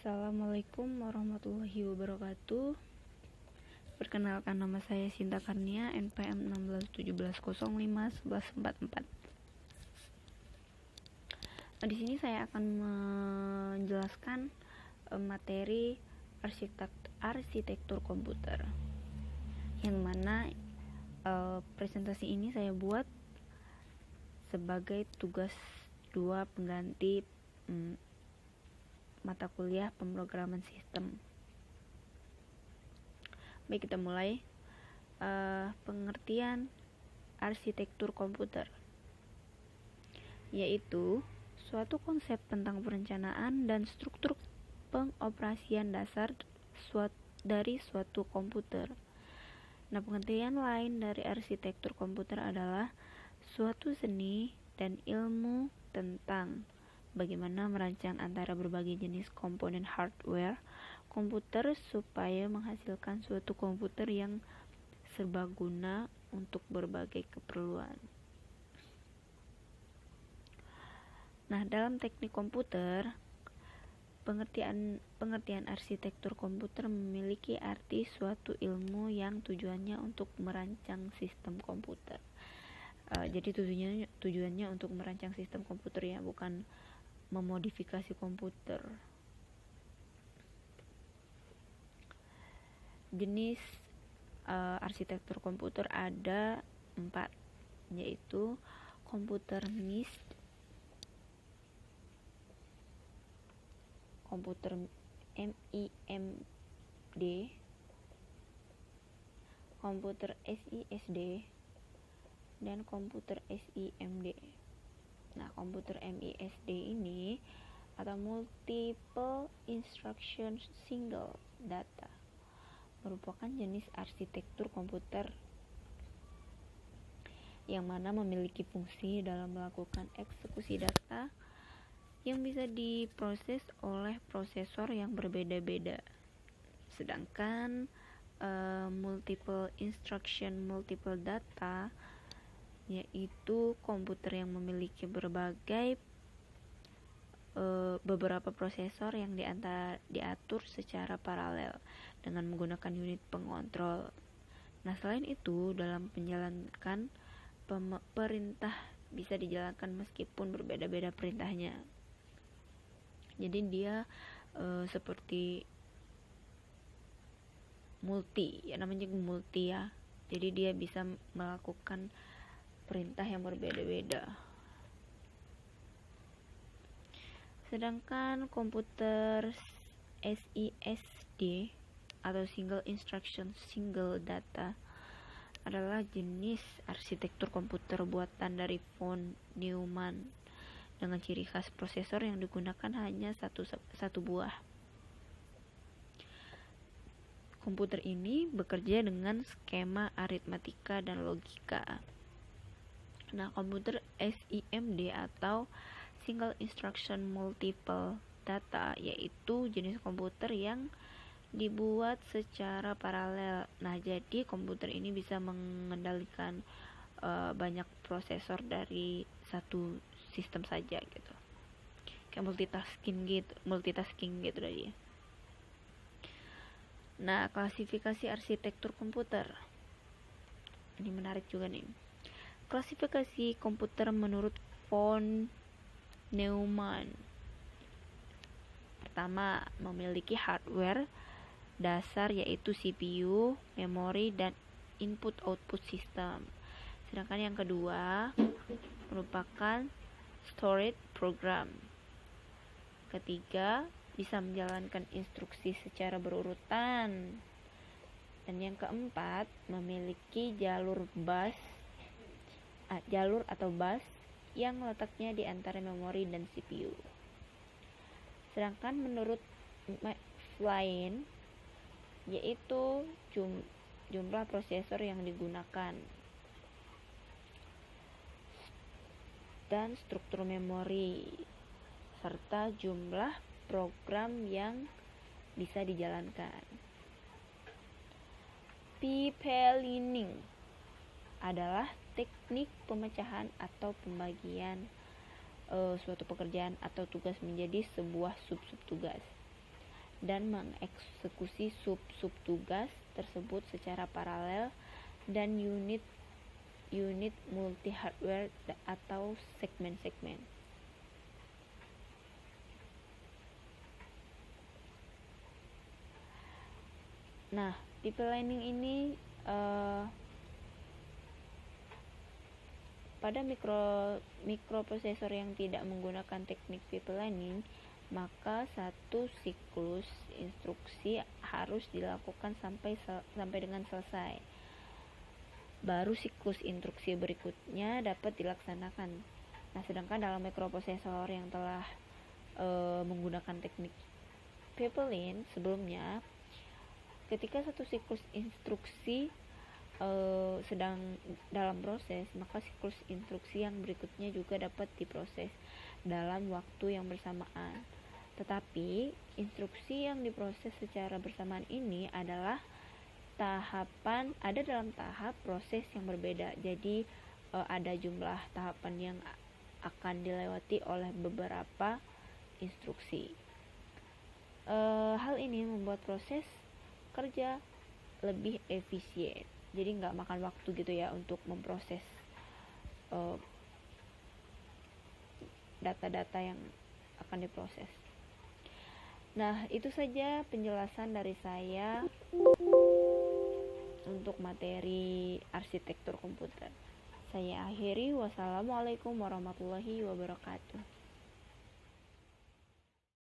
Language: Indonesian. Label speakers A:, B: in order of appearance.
A: Assalamualaikum warahmatullahi wabarakatuh. Perkenalkan, nama saya Sinta Karnia, NPM 1617051144. Di sini saya akan menjelaskan materi arsitektur komputer, yang mana presentasi ini saya buat sebagai tugas 2 pengganti mata kuliah pemrograman sistem. Baik, kita mulai. Pengertian arsitektur komputer yaitu suatu konsep tentang perencanaan dan struktur pengoperasian dasar dari suatu komputer. Nah, pengertian lain dari arsitektur komputer adalah suatu seni dan ilmu tentang bagaimana merancang antara berbagai jenis komponen hardware komputer supaya menghasilkan suatu komputer yang serbaguna untuk berbagai keperluan. Nah, dalam teknik komputer, pengertian arsitektur komputer memiliki arti suatu ilmu yang tujuannya untuk merancang sistem komputer. Jadi tujuannya untuk merancang sistem komputer, ya, bukan memodifikasi komputer. Jenis arsitektur komputer ada 4, yaitu komputer MIST, komputer MIMD, komputer SISD, dan komputer SIMD. Nah, komputer MISD ini atau Multiple Instruction Single Data merupakan jenis arsitektur komputer yang mana memiliki fungsi dalam melakukan eksekusi data yang bisa diproses oleh prosesor yang berbeda-beda. Sedangkan Multiple Instruction Multiple Data yaitu komputer yang memiliki beberapa prosesor yang diatur secara paralel dengan menggunakan unit pengontrol. Nah, selain itu, dalam menjalankan perintah bisa dijalankan meskipun berbeda-beda perintahnya. Jadi dia seperti namanya multi, ya. Jadi dia bisa melakukan perintah yang berbeda-beda. Sedangkan komputer SISD atau Single Instruction Single Data adalah jenis arsitektur komputer buatan dari von Neumann dengan ciri khas prosesor yang digunakan hanya satu buah. Komputer ini bekerja dengan skema aritmatika dan logika. Nah, komputer SIMD atau Single Instruction Multiple Data yaitu jenis komputer yang dibuat secara paralel. Nah, jadi komputer ini bisa mengendalikan banyak prosesor dari satu sistem saja gitu. Kayak multitasking gitu tadi. Nah, klasifikasi arsitektur komputer. Ini menarik juga nih. Klasifikasi komputer menurut von Neumann. Pertama, memiliki hardware dasar yaitu CPU, memori, dan input-output system. Sedangkan yang kedua merupakan storage program. Ketiga, bisa menjalankan instruksi secara berurutan. Dan yang keempat, memiliki jalur atau bus yang letaknya di antara memori dan CPU. Sedangkan menurut McLean yaitu jumlah prosesor yang digunakan dan struktur memori serta jumlah program yang bisa dijalankan. Pipelining adalah teknik pemecahan atau pembagian suatu pekerjaan atau tugas menjadi sebuah sub-tugas. dan mengeksekusi sub-sub tugas tersebut secara paralel dan unit multi hardware atau segmen-segmen. Nah, deep learning ini pada mikroprosesor yang tidak menggunakan teknik deep learning, maka satu siklus instruksi harus dilakukan sampai dengan selesai. Baru siklus instruksi berikutnya dapat dilaksanakan. Nah, sedangkan dalam mikroprosesor yang telah menggunakan teknik Vipelin sebelumnya, ketika satu siklus instruksi sedang dalam proses, maka siklus instruksi yang berikutnya juga dapat diproses dalam waktu yang bersamaan. Tetapi instruksi yang diproses secara bersamaan ini adalah dalam tahap proses yang berbeda. Jadi ada jumlah tahapan yang akan dilewati oleh beberapa instruksi. Hal ini membuat proses kerja lebih efisien. Jadi nggak makan waktu gitu ya untuk memproses data-data yang akan diproses. Nah, itu saja penjelasan dari saya untuk materi arsitektur komputer. Saya akhiri. Wassalamualaikum warahmatullahi wabarakatuh.